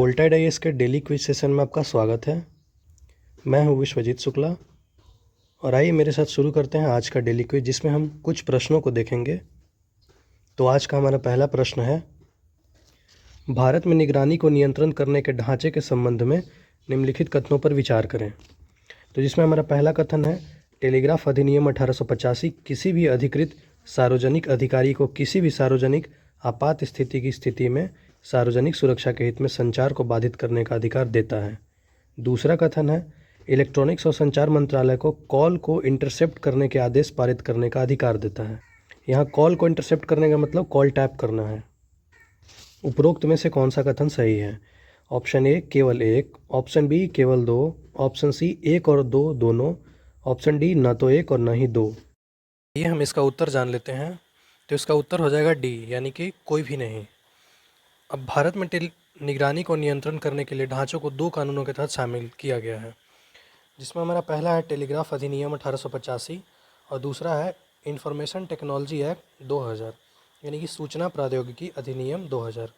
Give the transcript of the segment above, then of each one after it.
वोल्टा dice के daily quiz session में आपका स्वागत है। मैं हूं विश्वजीत शुक्ला और आइए मेरे साथ शुरू करते हैं आज का डेली क्विज, जिसमें हम कुछ प्रश्नों को देखेंगे। तो आज का हमारा पहला प्रश्न है, भारत में निगरानी को नियंत्रण करने के ढांचे के संबंध में निम्नलिखित कथनों पर विचार करें। तो जिसमें हमारा पहला कथन है, टेलीग्राफ अधिनियम 1885 किसी भी अधिकृत सार्वजनिक अधिकारी को किसी भी सार्वजनिक आपात स्थिति की स्थिति में सार्वजनिक सुरक्षा के हित में संचार को बाधित करने का अधिकार देता है। दूसरा कथन है, इलेक्ट्रॉनिक्स और संचार मंत्रालय को कॉल को इंटरसेप्ट करने के आदेश पारित करने का अधिकार देता है। यहाँ कॉल को इंटरसेप्ट करने का मतलब कॉल टैप करना है। उपरोक्त में से कौन सा कथन सही है? ऑप्शन ए केवल एक, ऑप्शन बी केवल दो, ऑप्शन सी एक और दो दोनों, ऑप्शन डी न तो एक और न ही दो। ये हम इसका उत्तर जान लेते हैं। तो इसका उत्तर हो जाएगा डी, यानी कि कोई भी नहीं। अब भारत में निगरानी को नियंत्रण करने के लिए ढांचों को दो कानूनों के तहत शामिल किया गया है, जिसमें हमारा पहला है टेलीग्राफ अधिनियम 1885 और दूसरा है इंफॉर्मेशन टेक्नोलॉजी एक्ट 2000, यानी कि सूचना प्रौद्योगिकी अधिनियम 2000।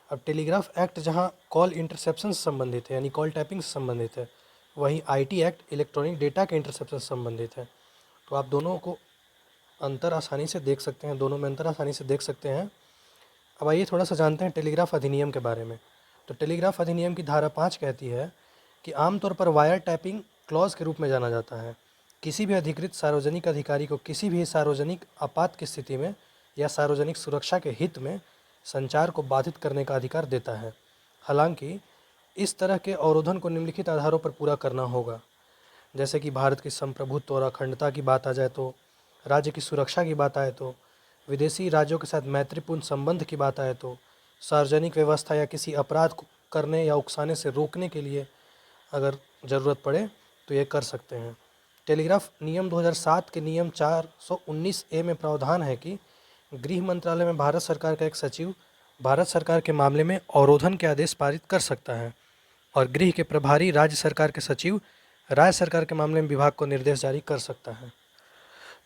अब टेलीग्राफ एक्ट जहां कॉल इंटरसेप्शन से संबंधित है, यानी कॉल टैपिंग से संबंधित है, वहीं आईटी एक्ट इलेक्ट्रॉनिक डेटा के इंटरसेप्शन से संबंधित है। तो आप दोनों को अंतर आसानी से देख सकते हैं, दोनों में अंतर आसानी से देख सकते हैं। अब आइए थोड़ा सा जानते हैं टेलीग्राफ अधिनियम के बारे में। तो टेलीग्राफ अधिनियम की धारा 5 कहती है कि आमतौर पर वायर टैपिंग क्लॉज के रूप में जाना जाता है, किसी भी अधिकृत सार्वजनिक अधिकारी को किसी भी सार्वजनिक आपात की स्थिति में या सार्वजनिक सुरक्षा के हित में संचार को बाधित करने का अधिकार देता है। हालांकि इस तरह के अवरोधन को निम्नलिखित आधारों पर पूरा करना होगा, जैसे कि भारत की संप्रभुत्व और अखंडता की बात आ जाए तो, राज्य की सुरक्षा की बात आए तो, विदेशी राज्यों के साथ मैत्रीपूर्ण संबंध की बात आए तो, सार्वजनिक व्यवस्था या किसी अपराध को करने या उकसाने से रोकने के लिए अगर ज़रूरत पड़े तो ये कर सकते हैं। टेलीग्राफ नियम 2007 के नियम 419A में प्रावधान है कि गृह मंत्रालय में भारत सरकार का एक सचिव भारत सरकार के मामले में अवरोधन के आदेश पारित कर सकता है और गृह के प्रभारी राज्य सरकार के सचिव राज्य सरकार के मामले में विभाग को निर्देश जारी कर सकता है।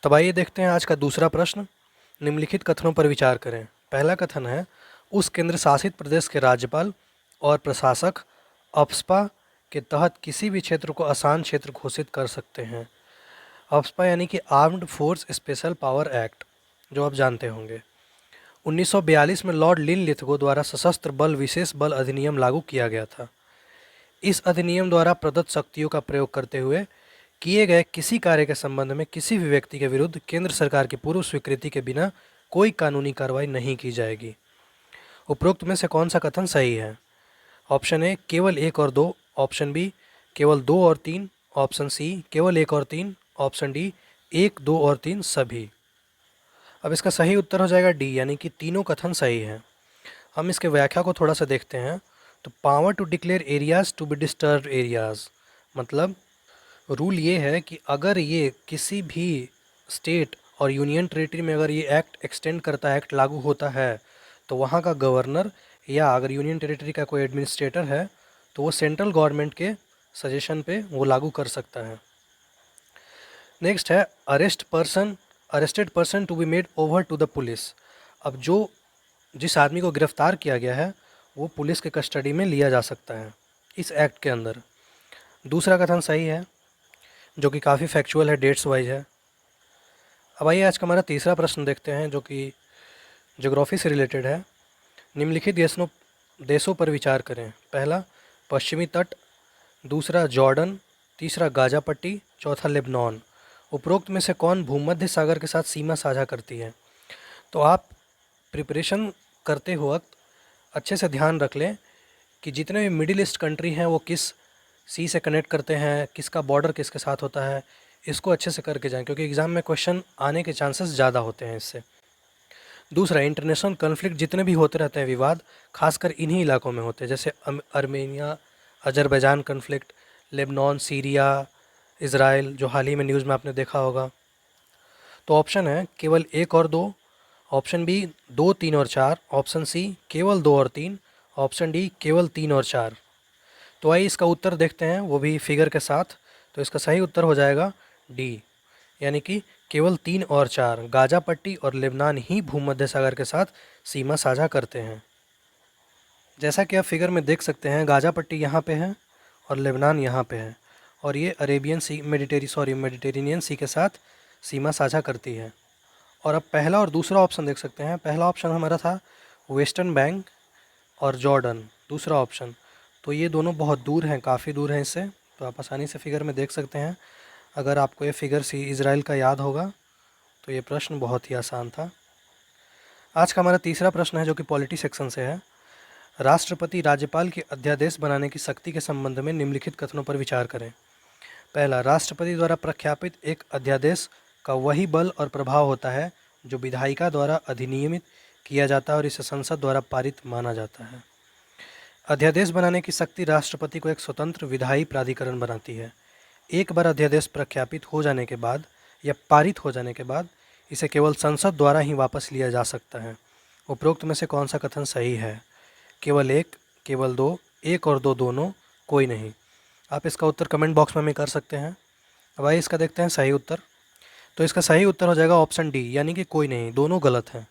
तब आइए देखते हैं आज का दूसरा प्रश्न। निम्नलिखित कथनों पर विचार करें। पहला कथन है, उस केंद्र शासित प्रदेश के राज्यपाल और प्रशासक अप्सपा के तहत किसी भी क्षेत्र को आसान क्षेत्र घोषित कर सकते हैं। अप्सपा यानी कि armed force special power act, जो आप जानते होंगे। 1942 में लॉर्ड लिनलिथगो द्वारा सशस्त्र बल विशेष बल अधिनियम लागू किया गया था। इस अधिनियम द्वारा प्रदत्त शक्तियों का प्रयोग करते हुए किए गए किसी कार्य के संबंध में किसी भी व्यक्ति के विरुद्ध केंद्र सरकार की पूर्व स्वीकृति के बिना कोई कानूनी कार्रवाई नहीं की जाएगी। उपरोक्त में से कौन सा कथन सही है? ऑप्शन ए केवल एक और दो, ऑप्शन बी केवल दो और तीन, ऑप्शन सी केवल एक और तीन, ऑप्शन डी एक दो और तीन सभी। अब इसका सही उत्तर हो जाएगा डी, यानी कि तीनों कथन सही हैं। हम इसके व्याख्या को थोड़ा सा देखते हैं। तो power to declare areas to be disturbed areas, मतलब रूल ये है कि अगर ये किसी भी स्टेट और यूनियन टेरिटरी में अगर ये एक्ट एक्सटेंड करता है, एक्ट लागू होता है, तो वहाँ का गवर्नर या अगर यूनियन टेरिटरी का कोई एडमिनिस्ट्रेटर है तो वो सेंट्रल गवर्नमेंट के सजेशन पे वो लागू कर सकता है। नेक्स्ट है, arrested person to be made over to the police. अब जिस आदमी को गिरफ्तार किया गया है वो पुलिस के कस्टडी में लिया जा सकता है इस एक्ट के अंदर। दूसरा कथन सही है, जो कि काफ़ी फैक्चुअल है, डेट्स वाइज है। अब आइए आज का हमारा तीसरा प्रश्न देखते हैं, जो कि ज्योग्राफी से रिलेटेड है। निम्नलिखित देशों पर विचार करें। पहला पश्चिमी तट, दूसरा जॉर्डन, तीसरा गाजा पट्टी, चौथा लेबनान। उपरोक्त में से कौन भूमध्य सागर के साथ सीमा साझा करती है? तो आप प्रिपरेशन करते वक्त अच्छे से ध्यान रख लें कि जितने भी मिडिल ईस्ट कंट्री हैं वो किस सी से कनेक्ट करते हैं, किसका बॉर्डर किसके साथ होता है, इसको अच्छे से करके जाएं, क्योंकि एग्ज़ाम में क्वेश्चन आने के चांसेस ज़्यादा होते हैं इससे। दूसरा, इंटरनेशनल कॉन्फ्लिक्ट जितने भी होते रहते हैं, विवाद खासकर इन्हीं इलाकों में होते हैं, जैसे Armenia Azerbaijan conflict, Lebanon, Syria, Israel, जो हाल ही में न्यूज़ में आपने देखा होगा। तो ऑप्शन है केवल एक और दो, ऑप्शन बी दो तीन और चार, ऑप्शन सी केवल दो और तीन, ऑप्शन डी केवल तीन और चार। तो आइए इसका उत्तर देखते हैं, वो भी फिगर के साथ। तो इसका सही उत्तर हो जाएगा डी, यानी कि केवल तीन और चार। गाजा पट्टी और लेबनान ही भूमध्य सागर के साथ सीमा साझा करते हैं। जैसा कि आप फिगर में देख सकते हैं, गाज़ा पट्टी यहाँ पे है और लेबनान यहाँ पे है, और ये मेडिटेरेनियन सी के साथ सीमा साझा करती है। और अब पहला और दूसरा ऑप्शन देख सकते हैं। पहला ऑप्शन हमारा था वेस्टर्न बैंक और जॉर्डन, दूसरा ऑप्शन। तो ये दोनों बहुत दूर हैं, काफ़ी दूर हैं इससे, तो आप आसानी से फिगर में देख सकते हैं। अगर आपको ये फिगर सी इज़राइल का याद होगा तो ये प्रश्न बहुत ही आसान था। आज का हमारा तीसरा प्रश्न है जो कि पॉलिटी सेक्शन से है। राष्ट्रपति राज्यपाल के अध्यादेश बनाने की शक्ति के संबंध में निम्नलिखित कथनों पर विचार करें। पहला, राष्ट्रपति द्वारा प्रख्यापित एक अध्यादेश का वही बल और प्रभाव होता है जो विधायिका द्वारा अधिनियमित किया जाता है और इसे संसद द्वारा पारित माना जाता है। अध्यादेश बनाने की शक्ति राष्ट्रपति को एक स्वतंत्र विधायी प्राधिकरण बनाती है। एक बार अध्यादेश प्रख्यापित हो जाने के बाद या पारित हो जाने के बाद इसे केवल संसद द्वारा ही वापस लिया जा सकता है। उपरोक्त में से कौन सा कथन सही है? केवल एक, केवल दो, एक और दो दोनों, कोई नहीं। आप इसका उत्तर कमेंट बॉक्स में कर सकते हैं। अब आइए इसका देखते हैं सही उत्तर। तो इसका सही उत्तर हो जाएगा ऑप्शन डी, यानी कि कोई नहीं, दोनों गलत हैं।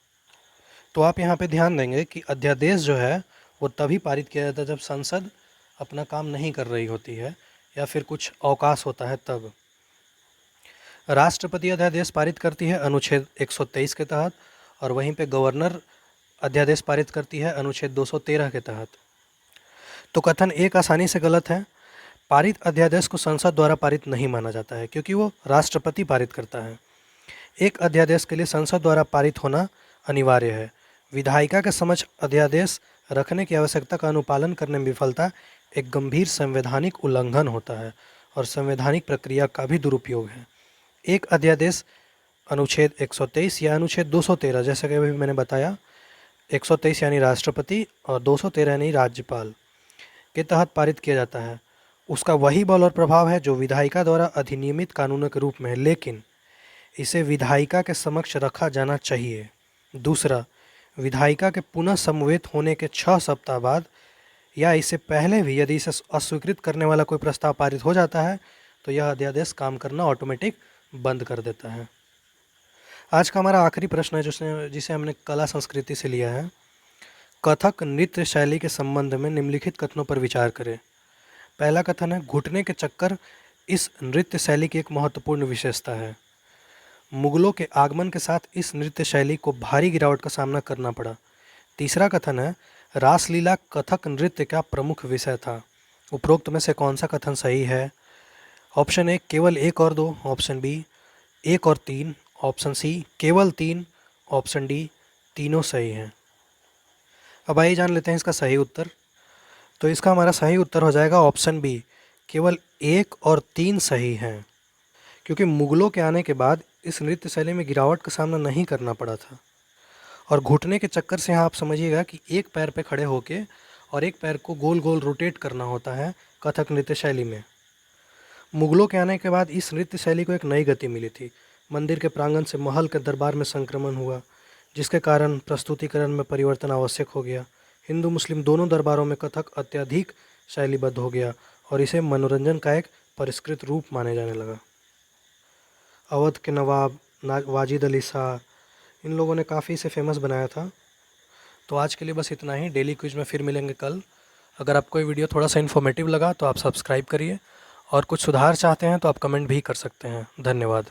तो आप यहाँ पे ध्यान देंगे कि अध्यादेश जो है वो तभी पारित किया जाता है जब संसद अपना काम नहीं कर रही होती है या फिर कुछ अवकाश होता है तब। राष्ट्रपति अध्यादेश पारित करती है अनुच्छेद 123 के तहत, और वहीं पे गवर्नर अध्यादेश पारित करती है अनुच्छेद 213 के तहत। तो कथन एक आसानी से गलत है। पारित अध्यादेश को संसद द्वारा पारित नहीं माना जाता है क्योंकि वो राष्ट्रपति पारित करता है। एक अध्यादेश के लिए संसद द्वारा पारित होना अनिवार्य है। विधायिका के समक्ष अध्यादेश रखने की आवश्यकता का अनुपालन करने में विफलता एक गंभीर संवैधानिक उल्लंघन होता है और संवैधानिक प्रक्रिया का भी दुरुपयोग है। एक अध्यादेश अनुच्छेद 123 या अनुच्छेद 213, जैसा कि अभी मैंने बताया, 123 यानी राष्ट्रपति और 213 यानी राज्यपाल के तहत पारित किया जाता है। उसका वही बल और प्रभाव है जो विधायिका द्वारा अधिनियमित कानूनों के रूप में है, लेकिन इसे विधायिका के समक्ष रखा जाना चाहिए। दूसरा, विधायिका के पुनः समवेत होने के 6 सप्ताह बाद या इससे पहले भी यदि इसे अस्वीकृत करने वाला कोई प्रस्ताव पारित हो जाता है तो यह अध्यादेश काम करना ऑटोमेटिक बंद कर देता है। आज का हमारा आखिरी प्रश्न है जिसे हमने कला संस्कृति से लिया है। कथक नृत्य शैली के संबंध में निम्नलिखित कथनों पर विचार करें। पहला कथन है, घुटने के चक्कर इस नृत्य शैली की एक महत्वपूर्ण विशेषता है। मुगलों के आगमन के साथ इस नृत्य शैली को भारी गिरावट का सामना करना पड़ा। तीसरा कथन है, रासलीला कथक नृत्य का प्रमुख विषय था। उपरोक्त में से कौन सा कथन सही है? ऑप्शन ए केवल एक और दो, ऑप्शन बी एक और तीन, ऑप्शन सी केवल तीन, ऑप्शन डी तीनों सही हैं। अब आइए जान लेते हैं इसका सही उत्तर। तो इसका हमारा सही उत्तर हो जाएगा ऑप्शन बी, केवल एक और तीन सही हैं, क्योंकि मुगलों के आने के बाद इस नृत्य शैली में गिरावट का सामना नहीं करना पड़ा था। और घुटने के चक्कर से यहाँ आप समझिएगा कि एक पैर पे खड़े होके और एक पैर को गोल गोल रोटेट करना होता है कथक नृत्य शैली में। मुगलों के आने के बाद इस नृत्य शैली को एक नई गति मिली थी। मंदिर के प्रांगण से महल के दरबार में संक्रमण हुआ, जिसके कारण प्रस्तुतिकरण में परिवर्तन आवश्यक हो गया। हिंदू मुस्लिम दोनों दरबारों में कथक अत्यधिक शैलीबद्ध हो गया और इसे मनोरंजन का एक परिष्कृत रूप माने जाने लगा। अवध के नवाब वाजिद अली शाह, इन लोगों ने काफ़ी इसे फेमस बनाया था। तो आज के लिए बस इतना ही। डेली क्विज में फिर मिलेंगे कल। अगर आपको ये वीडियो थोड़ा सा इन्फॉर्मेटिव लगा तो आप सब्सक्राइब करिए, और कुछ सुधार चाहते हैं तो आप कमेंट भी कर सकते हैं। धन्यवाद।